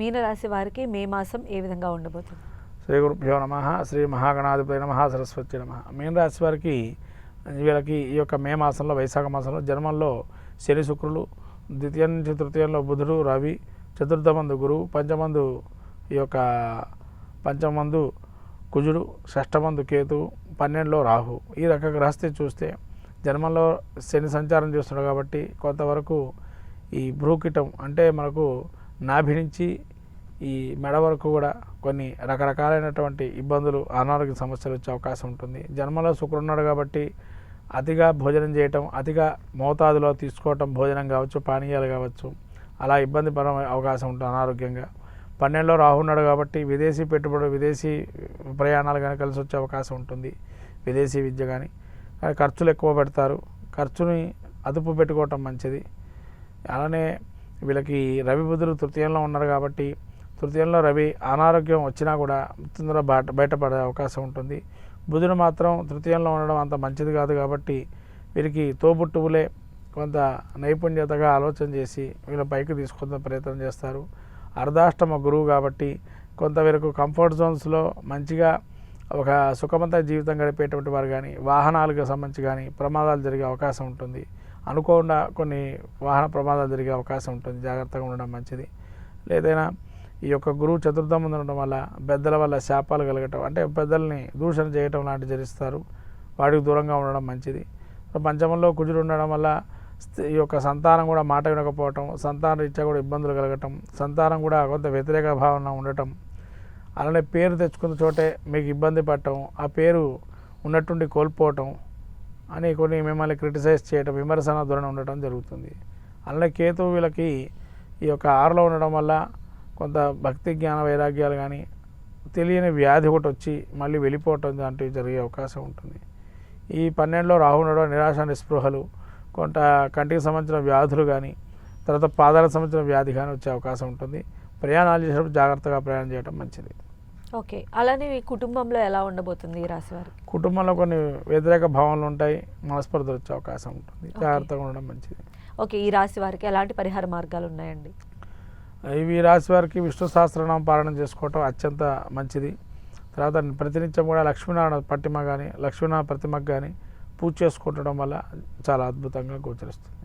మీనరాశి వారికి మే మాసం ఏ విధంగా ఉండబోతుంది? శ్రీ గురుభ్యో నమ. శ్రీ మహాగణాధిపతి నమ. సరస్వతి నమ. మీనరాశి వారికి వీళ్ళకి ఈ యొక్క మే మాసంలో, వైశాఖ మాసంలో జన్మంలో శని శుక్రులు, ద్వితీయ నుంచి తృతీయంలో బుధుడు రవి, చతుర్థమందు గురువు, పంచమందు కుజుడు, షష్టమందు కేతువు, 12లో రాహు. ఈ రకంగా గ్రహస్థితి చూస్తే జన్మంలో శని సంచారం చేస్తున్నాడు కాబట్టి కొంతవరకు ఈ భ్రూకిటం అంటే మనకు నాభి నుంచి ఈ మెడ వరకు కూడా కొన్ని రకరకాలైనటువంటి ఇబ్బందులు, అనారోగ్య సమస్యలు వచ్చే అవకాశం ఉంటుంది. జన్మలో శుక్రుడు ఉన్నాడు కాబట్టి అతిగా భోజనం చేయటం, అతిగా మోతాదులో తీసుకోవటం, భోజనం కావచ్చు, పానీయాలు కావచ్చు, అలా ఇబ్బంది పడే అవకాశం ఉంటుంది అనారోగ్యంగా. 12లో రాహు ఉన్నాడు కాబట్టి విదేశీ పెట్టుబడి, విదేశీ ప్రయాణాలు కానీ కలిసి వచ్చే అవకాశం ఉంటుంది. విదేశీ విద్య కానీ ఖర్చులు ఎక్కువ పెడతారు. ఖర్చుని అదుపు పెట్టుకోవటం మంచిది. అలానే వీళ్ళకి రవి బుధులు తృతీయంలో ఉన్నారు కాబట్టి తృతీయంలో రవి అనారోగ్యం వచ్చినా కూడా తొందరగా బయటపడే అవకాశం ఉంటుంది. బుధుడు మాత్రం తృతీయంలో ఉండడం అంత మంచిది కాదు కాబట్టి వీరికి తోబుట్టువులే కొంత నైపుణ్యతగా ఆలోచన చేసి వీళ్ళ పైకి తీసుకునే ప్రయత్నం చేస్తారు. అర్ధాష్టమ గురువు కాబట్టి కొంత వీరికి కంఫర్ట్ జోన్స్లో మంచిగా ఒక సుఖవంత జీవితం గడిపేటువంటి వారు కానీ, వాహనాలకు సంబంధించి కానీ ప్రమాదాలు జరిగే అవకాశం ఉంటుంది. అనుకోకుండా కొన్ని వాహన ప్రమాదాలు జరిగే అవకాశం ఉంటుంది. జాగ్రత్తగా ఉండడం మంచిది. లేదైనా ఈ యొక్క గురువు చతుర్థం ముందు ఉండడం వల్ల పెద్దల వల్ల శాపాలు కలగటం, అంటే పెద్దల్ని దూషణ చేయటం లాంటివి జరిస్తారు. వాటికి దూరంగా ఉండడం మంచిది. పంచమంలో కుజుడు ఉండడం వల్ల ఈ యొక్క సంతానం కూడా మాట వినకపోవటం, సంతాన రీత్యా కూడా ఇబ్బందులు కలగటం, సంతానం కూడా కొంత వ్యతిరేక భావన ఉండటం, అలానే పేరు తెచ్చుకున్న చోటే మీకు ఇబ్బంది పడటం, ఆ పేరు ఉన్నట్టుండి కోల్పోవటం అని కొన్ని మిమ్మల్ని క్రిటిసైజ్ చేయటం, విమర్శన ధోరణి ఉండటం జరుగుతుంది. అలానే కేతువు వీళ్ళకి ఈ యొక్క 6లో ఉండడం వల్ల కొంత భక్తి జ్ఞాన వైరాగ్యాలు కానీ, తెలియని వ్యాధి ఒకటి వచ్చి మళ్ళీ వెళ్ళిపోవటం లాంటివి జరిగే అవకాశం ఉంటుంది. ఈ 12లో రాహు ఉండడం నిరాశ నిస్పృహలు, కొంత కంటికి సంబంధించిన వ్యాధులు కానీ, తర్వాత పాదాలకు సంబంధించిన వ్యాధి కానీ వచ్చే అవకాశం ఉంటుంది. ప్రయాణాలు చేసేటప్పుడు జాగ్రత్తగా ప్రయాణం చేయడం మంచిది. ఓకే, అలానే మీ కుటుంబంలో ఎలా ఉండబోతుంది ఈ రాశి వారికి? కుటుంబంలో కొన్ని వ్యతిరేక భావనలు ఉంటాయి, మనస్పర్ధలు వచ్చే అవకాశం ఉంటుంది. జాగ్రత్తగా ఉండడం మంచిది. ఓకే, ఈ రాశి వారికి ఎలాంటి పరిహార మార్గాలు ఉన్నాయండి? ఈ రాశి వారికి విష్ణు సహస్రనామ పారాయణం చేసుకోవటం అత్యంత మంచిది. తర్వాత ప్రతినిత్యం కూడా లక్ష్మీనారాయణ పట్టిమ కానీ, లక్ష్మీనారాయణ ప్రతిమకు కానీ పూజ చేసుకుంటడం వల్ల చాలా అద్భుతంగా గోచరిస్తుంది.